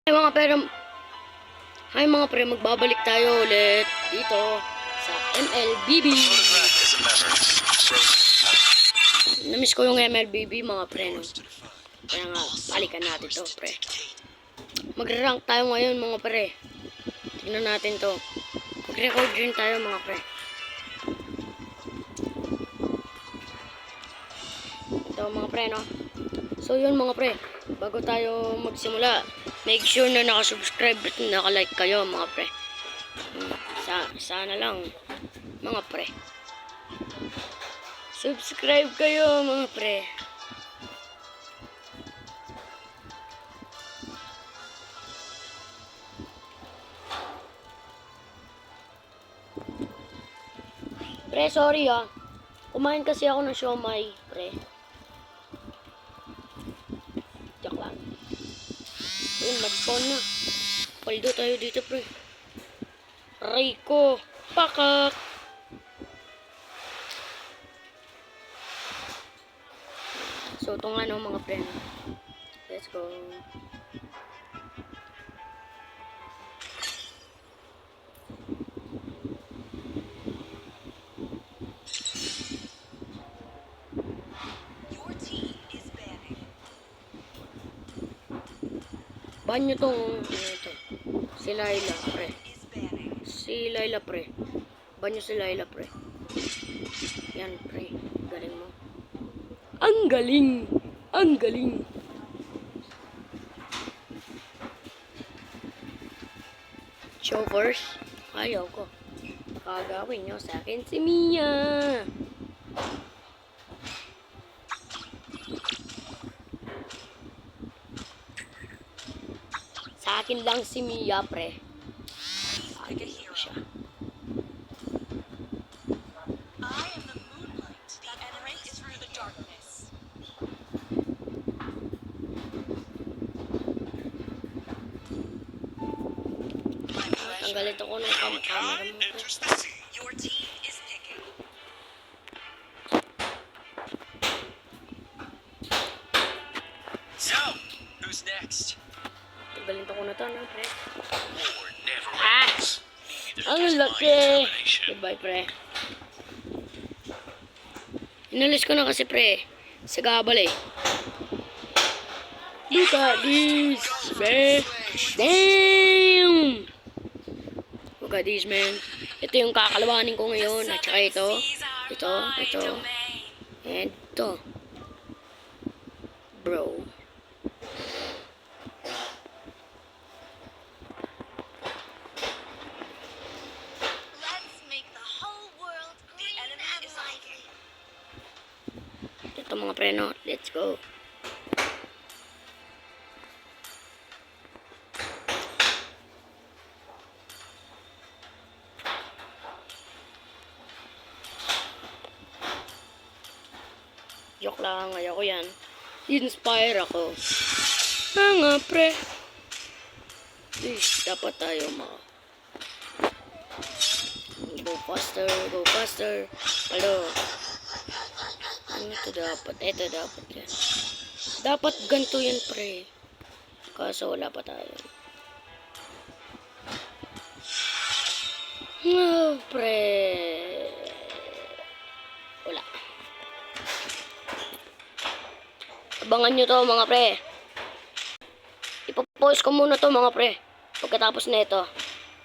Mga pre, hi mga pre, magbabalik tayo ulit dito sa MLBB. Namiss ko yung MLBB mga pre, no? Kaya nga, balikan natin to pre. Mag-rank tayo ngayon mga pre. Tingnan natin to. Mag-record rin tayo mga pre. Ito mga pre, no? So yun mga pre, bago tayo magsimula, make sure na nakasubscribe at nakalike kayo mga pre. Sana lang mga pre. Subscribe kayo mga pre. Pre, sorry ah. Kumain kasi ako ng siomay, pre. Joke lang. Ayun, mag-spawn na. Paldo tayo dito, pre. Aray ko. Pakak. So, ito nga no, mga friend. Let's go. Ban nyo tong, ito. Si Layla, pre. Si Layla, pre. Ban nyo si Layla, pre. Yan, pre. Galing mo. Ang galing! Ang galing! Show first? Ayaw ko. Kagawin nyo sa akin si Mia. Sa akin lang si Mia, pre. Sa akin siya. Tanggalit ako ng camera mo. Your team is picking. So, who's next? Tanggalin ako na to, no, pre? War never Ah! ends. Ang laki! Goodbye, pre. Inalis ko na kasi, pre. Sa gabal, eh. Look at this, man. Damn! Look at this, man. Ito yung kakalabanin ko ngayon. At saka ito. Ito. And ito. Bro. Let's make the whole world green and lively. Ito mga preno. Let's go. Joke lang, ayoko yan. Inspire ako. Mga pre. Please, dapat tayo go faster, go faster. Hello. Ano ito dapat? Ito dapat yan. Dapat ganito yan, pre. Kaso wala pa tayo. Oh, pre. Wala. Abangan nyo to mga pre. Ipopost ko muna to mga pre. Pagkatapos na ito,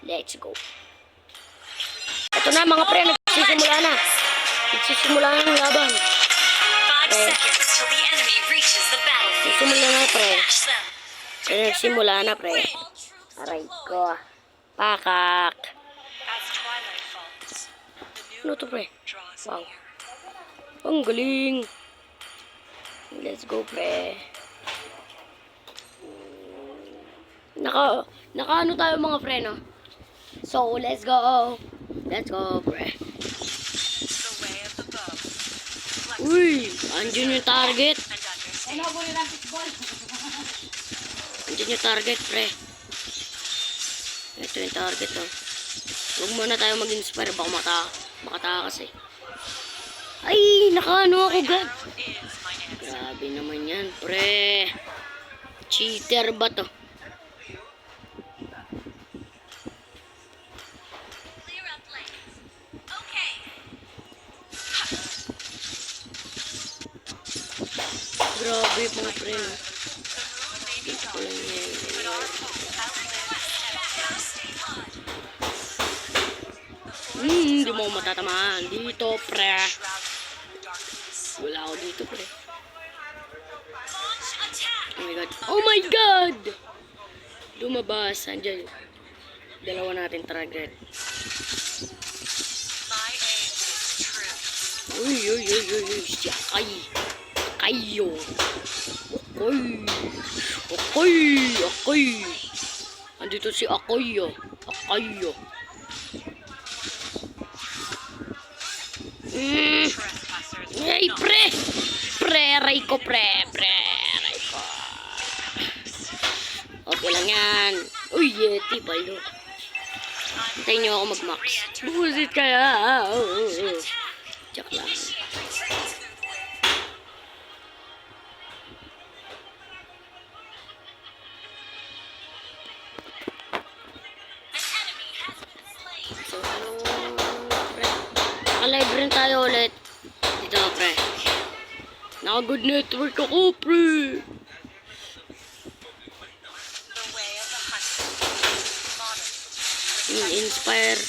let's go. Ito na mga pre, nagsisimula na. Nagsisimula na ng laban. 5 seconds till the enemy reaches the battlefield. Nagsimula na pre. Smash them. Nagsimula na pre. Aray ko. Pakak. As twilight falls, the Ano new to pre? draws Wow. near. Ang galing. Let's go pre. Naka ano tayo mga pre, no? So, let's go. Let's go, pre. The way of the bow. Flexible Uy, andyan yung target. and understand. Andyan yung target, pre. Ito yung target, oh. Huwag muna tayo mag-inspire. Baka makatakas, eh. Ay, nakaano ako, God. Arrow is my answer. Grabe naman yan, pre. Cheater ba to? grabe mga pre. No? Walang yan. Hindi mo matatamaan. Dito, pre. Wala ako dito, pre. Oh my god. Oh my god! Lumabas. Andiyan. Dalawa natin target. Uy, uy, uy, uy, uy. Si Akay. Akayo. Akoy. Akoy. Akoy. Andito si Akoy. Akayo. Ay, pre! Pre, aray ko, pre. Pre, aray ko. Okay lang yan. Uy, Yeti, palo. Hintayin niyo ako mag-max. Busit kaya. Tsak lang. So, pre? Naka-live rin tayo ulit. Dito, pre. Naka-good network ako, pre. Inspire.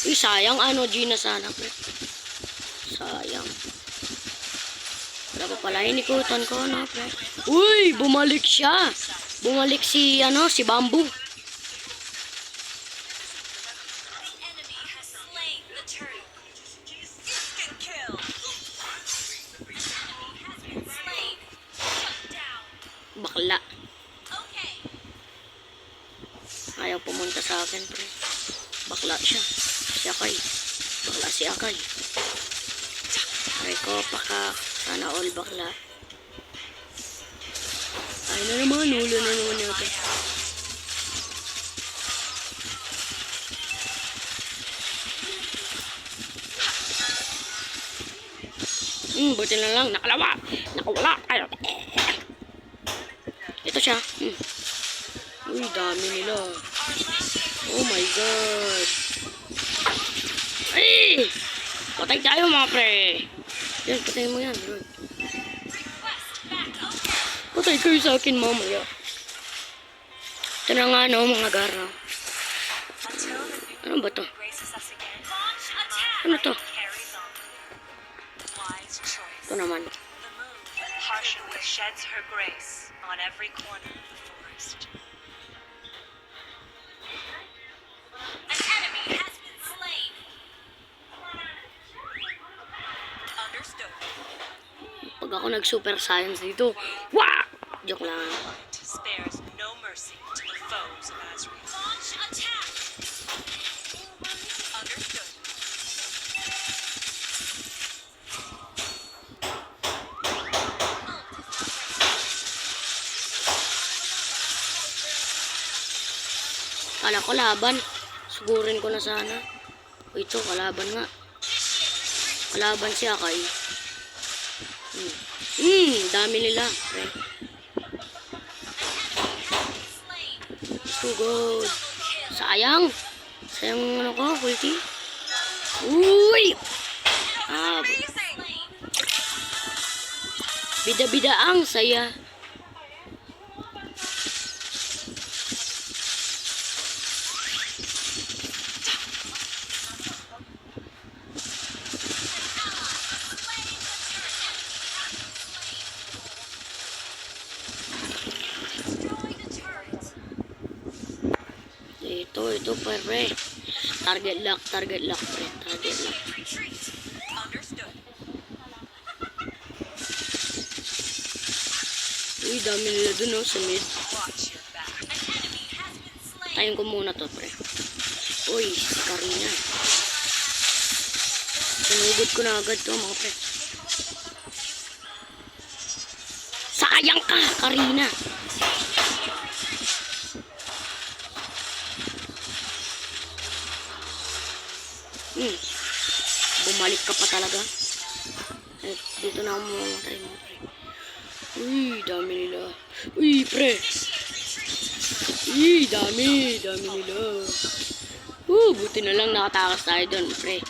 Uy, sayang ano, Gina sana, pre. Sayang. Wala pa pala, inikutan ko, no, pre. Uy, bumalik siya. Bumalik si, ano, si Bamboo. Bakla. Ayaw pumunta sa akin, pre. Bakla siya. Si Akay. Bakla si Akay. Aray ko, paka. Sana all bakla. Ay na naman, ulo na naman ito. Buti na lang. Nakalawa. Nakawala. Ito siya. Uy, dami nila. Oh my god. Ay! Patay tayo mga pre. Yan, patay mo yan. Bro. Patay kayo sa akin mamaya. Ito na nga no, mga gara. Ano ba to? Ano to? Ito naman. Partially sheds her grace on every corner of the forest. An enemy has been slain. Understood. Pag ako nag-super science dito, wah! Joke lang. Spares no mercy to the foes of Azrael. Launch attack. Understood. Kala ko laban. Sugurin ko na sana. O ito, kalaban nga. Kalaban si Akay. Dami nila. Pre. So good. Sayang. Sayang ano ko, ulti. Uy! Bida-bida ang saya. Ito, pre. Target lock, pre. Target lock. Understood. Uy, dami nila dun, no, sa mid. Watch your back. An enemy has been slain. Tayin ko muna to, pre. Uy, si Karina. Sinugod ko na agad to, mga pre. Sayang ka, Karina. Bumalik ka pa talaga. Eh, dito na ako mamamatay mo, pre. Uy, dami nila. Uy, pre. Uy, dami nila. Buti na lang nakatakas tayo doon, pre.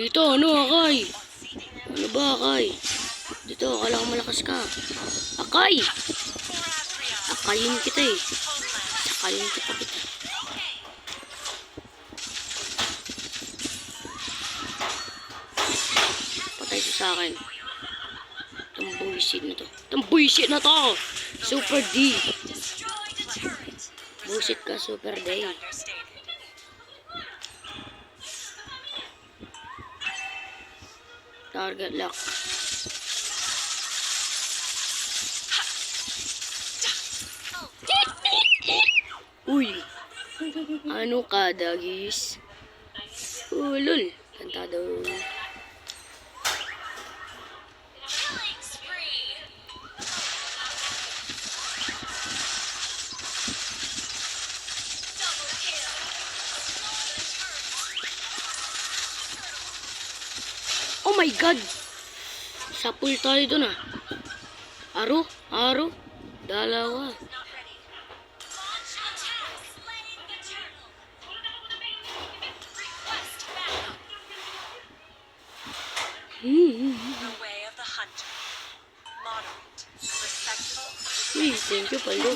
Dito, ano, Akay? Ano ba, Akay? Dito, akala ko malakas ka. Akay! Akayin kita eh. Sakayin kita kita. Patay ko sa akin. Itong bullshit na to. Itong bullshit na to! Super D. Bullshit ka, Super D. Target lock. Uy! Ano ka, dagis? Ulol. Kantado. Killing spree. Double kill. Oh my God! Sapul tayo dun ah. Aro? Aro? Dalawa. Not ready. Launch attack. Slaying the turtle. Request backup. The way of the hunter. Moderate, respectful. Uy, thank you palo.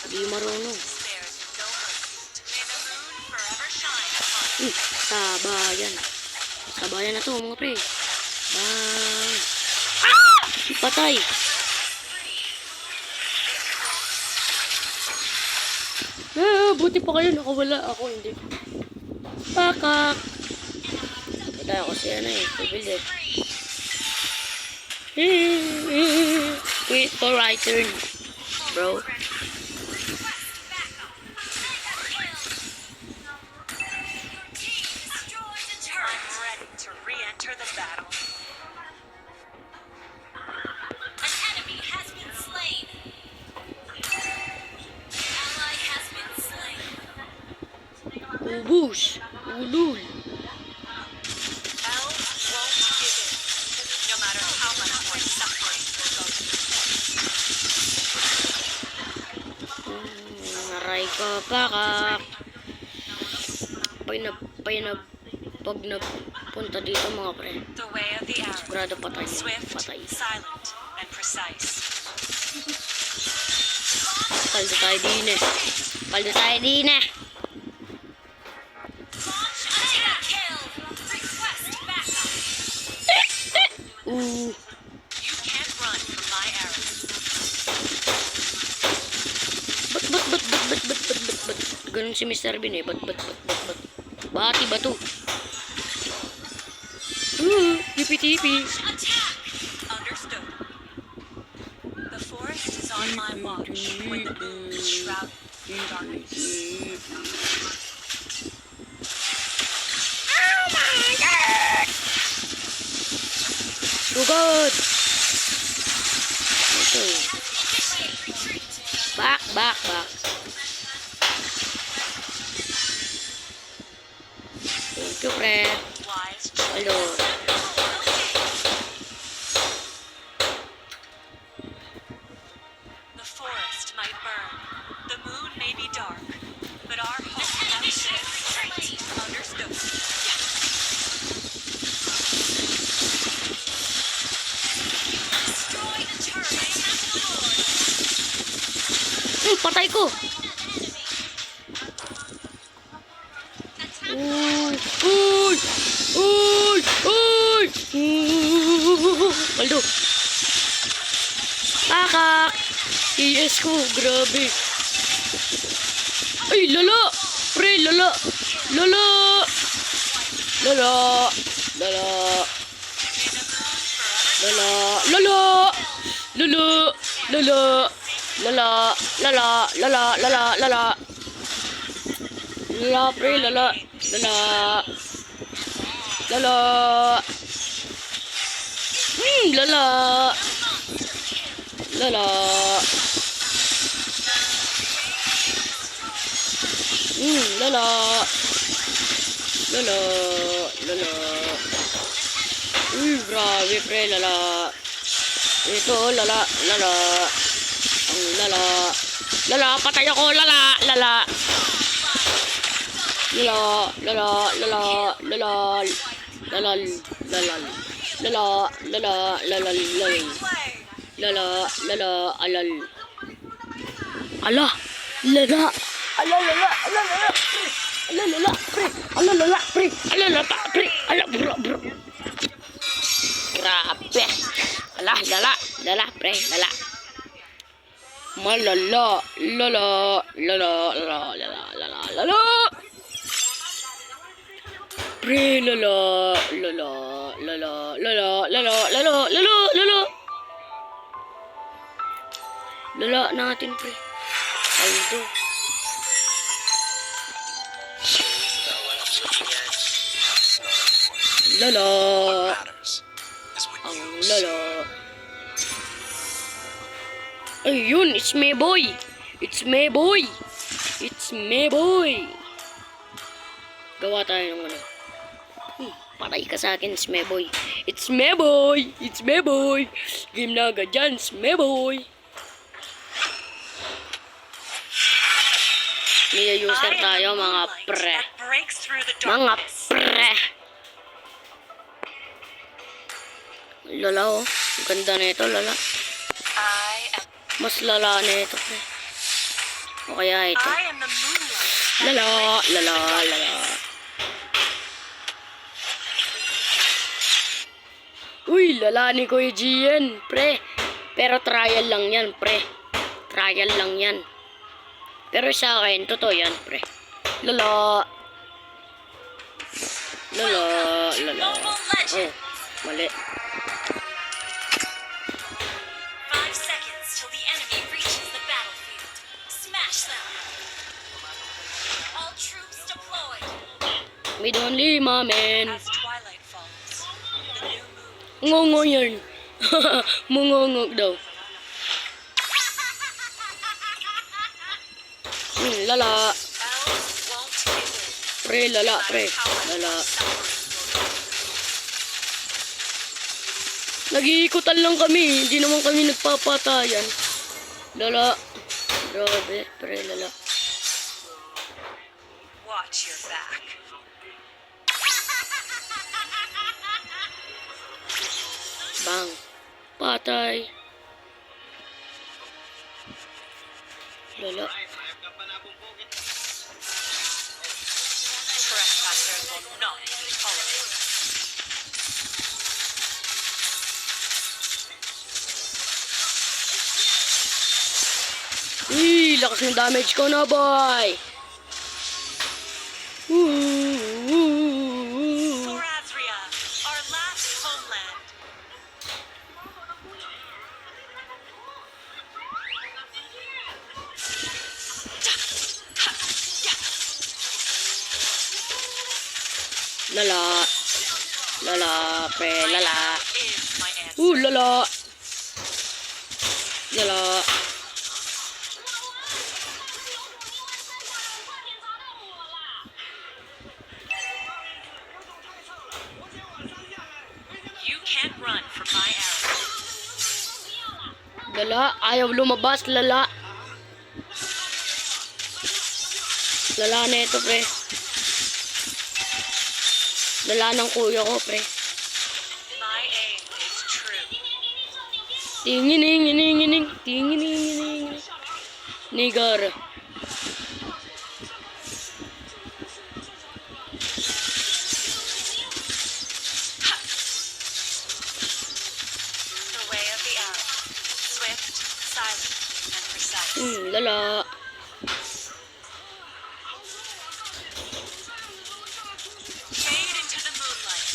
Di marunong. Spares no mercy. May the moon forever shine upon you. Sabayan. Sabayan na to mga pre. Bang. Ah! Patay. Buti pa kayo nakawala. Ako hindi. Pakak. Patay ako siya na eh. Pibilit. Wait for right turn. Bro. I'm ready to re-enter the battle. An enemy has been slain. Ally has been slain. Ubus. Ulul. Elves won't give in, no matter how much more suffering will go through. Aray ko, pakak. Pag nagpunta dito mga pre. The way of the arrow. Sigurado patay. Swift, Patay. silent, and precise. Paldo tayo din eh. Paldo tayo din eh. Launch attack. Kill. Request backup. Ooh. You can't run from my arrows. Bat. Ganun si Mr. Bean eh. Bat. Bati ba to? Tipi. Attack. Understood. The forest is on my watch when the moon is shrouded in darkness. Sugod! Ito. Initiate retreat. Back. Thank you, pre. Wise Hello. The forest might burn. The moon may be dark. But our hope Initiate outlives. retreat. Understood. Destroy the turret. Attack the Lord. Patay ko! Uy! Paldo! Pakak! ES ko, grabe. Ay, lala! Pre, lala! Lala, pre, lala. Lala. Lala. Uy, grabe pre, lala. Ito, lala. Lala. Lala, patay ako. Lala. Lala. Lala. Lala. Lala. Lala. Lala. Lala. Lala. Lala. Lala. Lala. Play. Lala. Lala. Alal. Ala. Lala. Ala. Lala. Ala. Lala. Ala. Lala. Pre. Ala. Lala. Pre. Ala. Lala. Pre. Ala. Bro. Bro. Grabe. Ala. Lala. Lala. Pre. Lala. Malala. Lala. Lala. Lala. Lala. Lala. Lala. Pre. Lala. Lala. Lala. Lala. Lala. Lala. Lala. Lala. Lala natin, pre. Aldo. Lala. Ang lala. Ayun, it's me boy. It's me boy. It's me boy. Gawa tayo ng ano. Patay ka sa akin, it's me boy. It's me boy. It's me boy. Game na agad dyan, it's me boy. May user tayo, mga pre. Breaks through the Mga darkness. pre. Lala, oh. Ang ganda na ito, lala. I am Mas lala na ito, pre. O kaya ito. I am the moonlight. Lala, lala, lala. Uy, lala ni Kuya Gian, pre. Pero trial lang yan, pre. Trial lang yan. Pero sa akin, totoo yan, pre. Lala. Lala, lala. Oh, mali. 5 seconds till the enemy reaches the battlefield. Smash them. All troops deployed. Mid only, man. As twilight falls, the new moon Ngongo yan. Mungongog daw. Lala. elves won't give in. Pre, lala, pre. Lala. Nag-iikutan lang kami. Hindi naman kami nagpapatayan. Lala. Grabe, pre, lala. Watch your back. Bang. Patay. Lala. Trespassers will not be tolerated. Lakas ng damage ko na, boy. For Azria, our last homeland. Lala. Lala, pre, lala. Is my answer. Lala. Lala. You can't run from my arrows. Lala, ayaw lumabas, lala. Lala na ito, pre. Lala ng kuya ko, pre. My aim is true. Tingining. Tingining. Nigar. The way of the arrow. Swift, silent, and precise. Lala. Fade into the moonlight.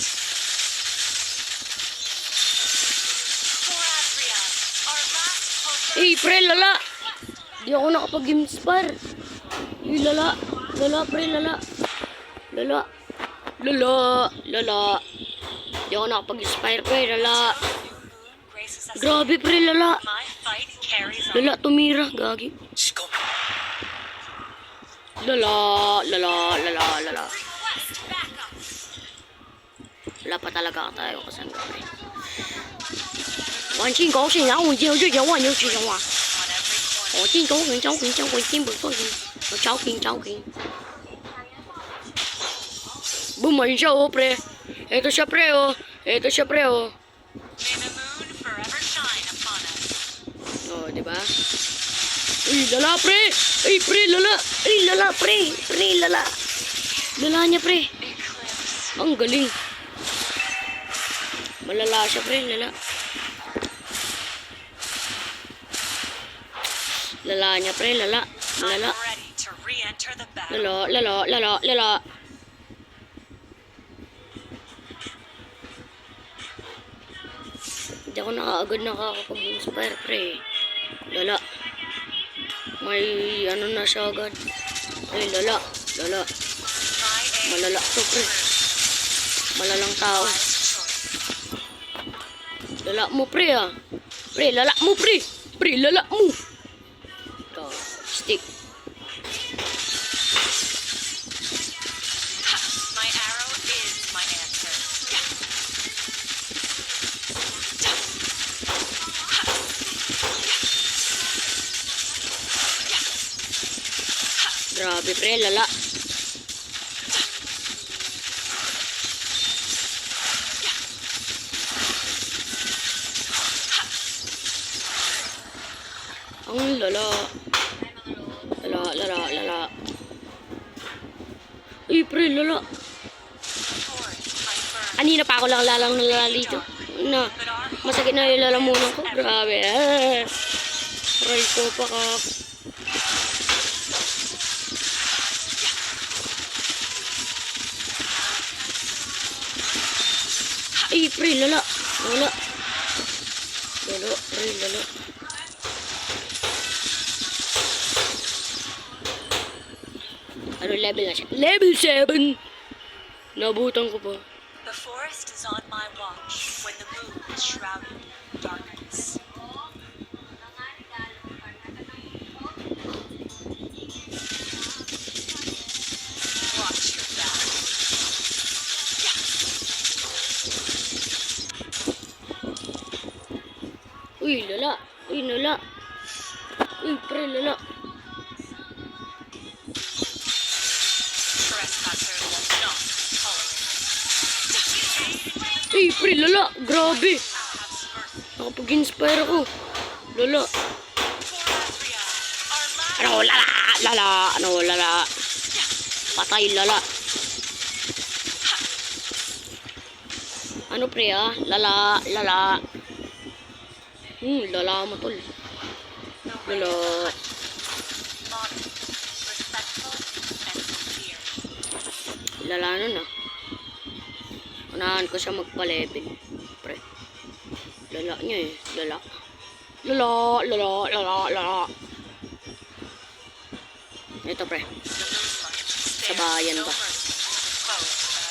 For Azria, our last hope. Pre, lala. Di ako nakapag-inspire. Lala. Lala, pre, lala. Lala. Lala. Di ako nakapag-inspire, pre, lala. Graces us. Grabe, pre, lala. My fight carries on. Lala, tumira, gagi. Lala. Request backup. Wala pa talaga tayo kasang gari. 玩清高兴，然后我就讲话，你就去讲话。 On every Boom, ayun siya, oh, pre. Ito siya, pre, oh. Ito siya, pre, oh. May the moon forever shine upon us. Oh, di ba? Uy, lala, pre. Ay, pre, lala. Ay, lala, pre. Pre, lala. Lala niya, pre. Eclipse. Ang galing. Malala siya, pre, lala. Lala niya, pre, lala. Lala. I'm ready to re-enter the battle. Lala, lala, lala, lala. Hindi ako agad nakakapag-inspire, pre. Lala. May ano na siya agad. Ay, lala. Lala. My aim Malala to, pre. is Malalang tao. wise choice. Lala mo, pre, ah. Pre, lala mo, pre. Pre, lala mo. Ito, stick. My arrow is my answer. Grabe, pre, lala. Ang lala. Lala, lala, lala. Uy, pre, lala. Forest, I burn. Kanina pa ako lang lalang nalala dito. Na, But our masakit na yung lalamunan ko. Grabe, ah. Aray ko pa ka. Ay, pre, lala. Lala. Lala, pre, lala. Ano level na siya? Level 7! Nabutan ko pa. The forest is on my watch when the moon is shrouded in darkness. Watch your back. Uy, lala. Uy, lala. Uy, pre, lala. Trespasser will not be tolerated. Uy, pre, lala. Grabe. Have mercy. Nakapag-inspire ako. Lala. For Adria, our last Ano, lala. Lala. Ano, lala. Patay, lala. Ano, pre, ah? Lala. Lala. Lala mo, tol. the way Lala. of the honey. Modest, respectful, and sincere. Lala nun, ah. Unahan ko siya magpa-level. Pre. Lala niya, eh. Lala. Lala. Lala. Lala. Lala. Ito, pre. The moonlight Sa bayan spares no ba? mercy to foes of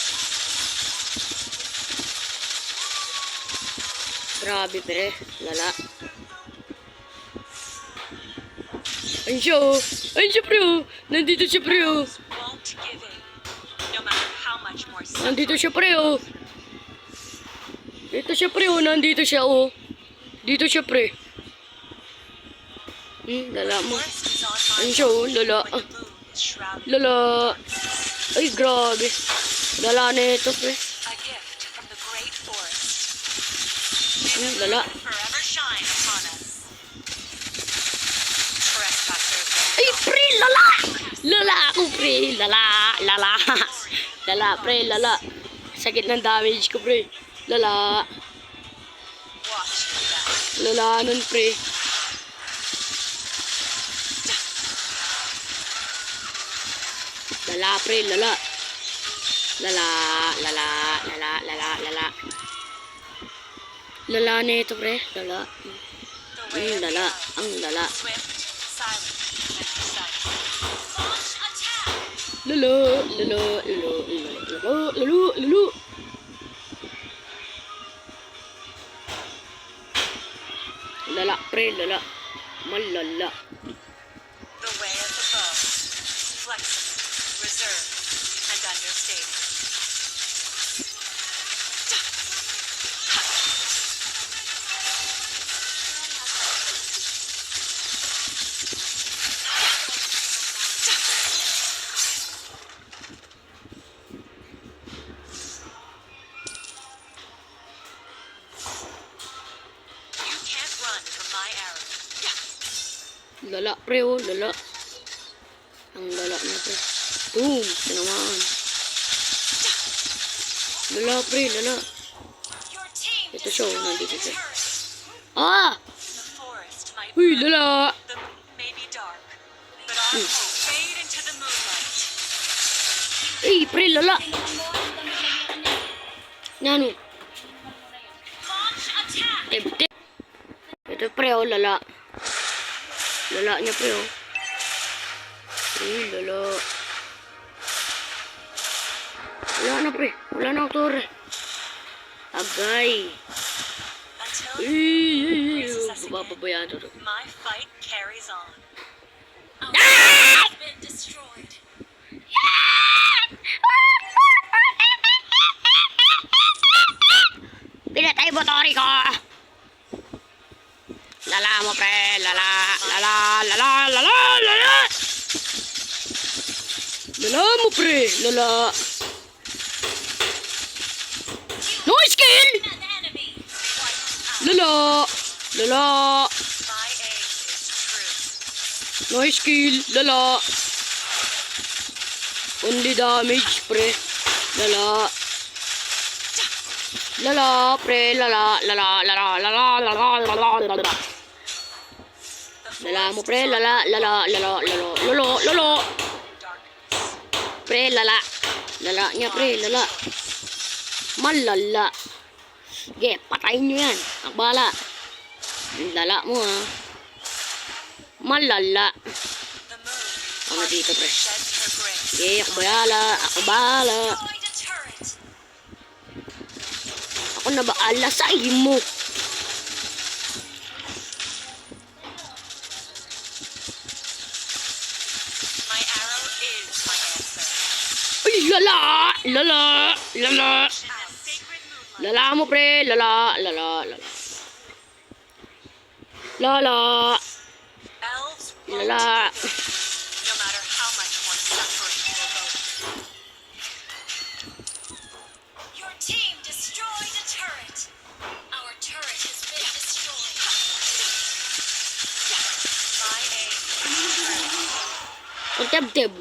Grabe, pre. Lala. Ayun siya, oh. Ayun siya, pre, oh. Nandito siya, pre, oh. Adria. Won't give in, no matter how much more Nandito suffering. siya, pre, oh. Dito siya, pre, oh. Nandito siya, oh. Dito siya, pre. Lala mo. Forest is on my Ayun siya, oh. Lala. when the moon is shrouded. Lala. Ay, grabe. Lala na ito, pre. A gift from the great forest. Lala. Forever shine upon us. Trespassers will Ay, pre, lala. Lala ako, pre. Lala. Lala. Lala, pre, lala. Sakit ng damage ko, pre. Lala. watch your back. Lala nun, pre. Lala, pre, lala. Lala, lala, lala, lala, lala. Lala na ito, pre. Lala. The way of the Lala. elves. Ang lala. Swift, silent, and precise. Launch attack! Lala, lala, lala, lala, lala, lala. Lala, pre, lala. Malala. The way of the bow. Flexible, reserved, and understated. Lala, pre, oh. Lala. Ang lala niya, pre. Boom! Tinamaan. Lala, pre. Lala. Your team Ito siya, oh. destroyed Nandito the siya. turret. Ah! The forest might Uy, burn. lala! The moon may be dark, but our hope fade into the moonlight. Uy, pre, lala! Nano? Launch attack. Tip, tip. Ito, pre, oh. Lala. Lala niya, pre, oh. Uy, lala. Wala na, pre. Wala na ang torre. Agay. Until Uy, bababayaan to. my fight carries on. Ah! Has been destroyed. Pinatay mo, tori ko! Lala mo, pre. Lala. Lala. Lala. Lala. Lala. Lala mo, pre. Lala. Nice kill! An enemy. Lala. Lala. My aim is true. Nice kill. Lala. Only damage, pre. Lala. Lala, pre. Lala. Lala. Lala. Lala. Lala. Lala. Lala. Lala mo, pre. Lala. Lala. Lala. Lala. Lolo. Lolo. Darkness. Pre, lala. Lala niya, pre. Lala. Malala. Sige, patayin nyo yan. Ang bala. Yung lala mo, ha. Malala. The moon Ano dito, pre? sheds her grace. Sige, ako bayala. Ako bahala. Destroyed a turret. Ako na baala sa imo. My arrow is my answer. Ay, lala. Lala. Lala. In the sacred moonlight. Lala mo, pre. Lala. Lala. Lala. Lala. Elves won't Lala. give in, no matter how much more suffering will go through. Your team destroyed a turret. Our turret has been destroyed. My aim is true. Ang teb-teb.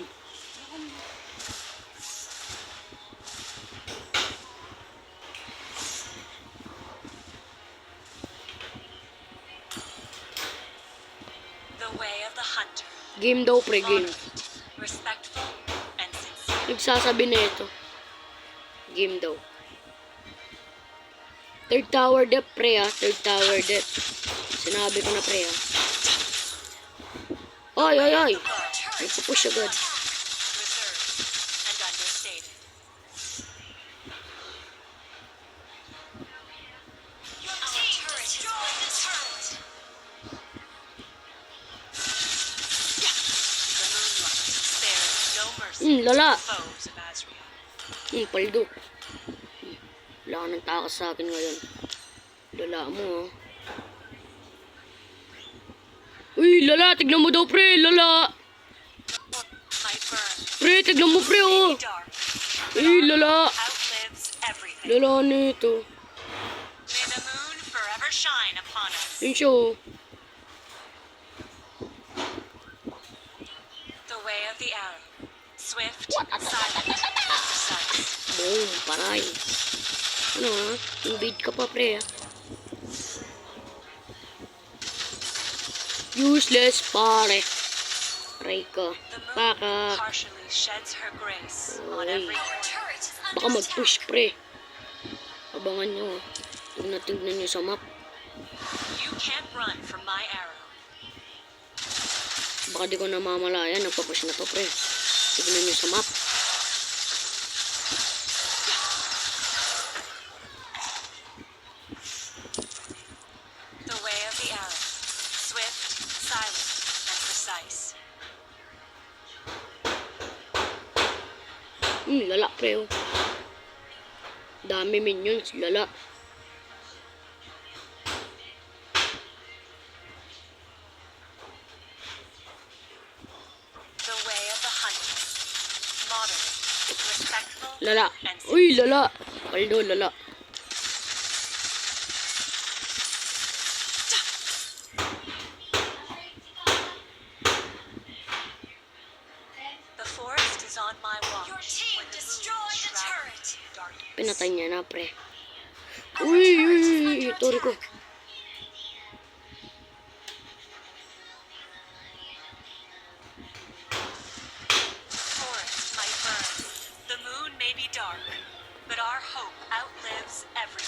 The way of the hunter. Game daw, pre. Game. Moderate, respectful, and sincere. Nagsasabi na ito. Game daw. Third tower dep, pre, ha. Third tower dep. Sinabi ko na, pre, ha. Ay, ay, ay. May pupush agad. Reserved and understated. Your team destroyed the turret. The moonlight spares no mercy Lala. to foes of Azrael. Paldo. Wala ka ng takas sa akin ngayon. Lala mo, ha. Uy, lala. Tignan mo daw, pre. Lala. Might burn. Pre, tignan mo, pre, oh. Dark Uy, lala. outlives everything. Lala nito. May the moon forever shine upon us. Yun siya, oh. The way of the arrow. Swift, silent, and precise. Boom, paray. Ano, ha? Invade ka pa, pre, ha. Useless, pare. Aray ka. The moon Baka. partially sheds her grace on Oy. every corner. Baka mag-push, pre. Abangan nyo, ha. Tignan nyo sa map. You can't run from my arrow. Baka di ko namamalayan. Nagpapush na to, pre. Tignan nyo sa map. The way of the arrow. Swift, silent, and precise. Lala, pre, oh. Dami minions, lala. The way of the hunter. Modern, respectful, Lala. and Uy, lala. Paldo, lala. Pinatay niya na, pre. Uy, tori ko. Forest might burn. The moon may be dark, but our hope outlives everything.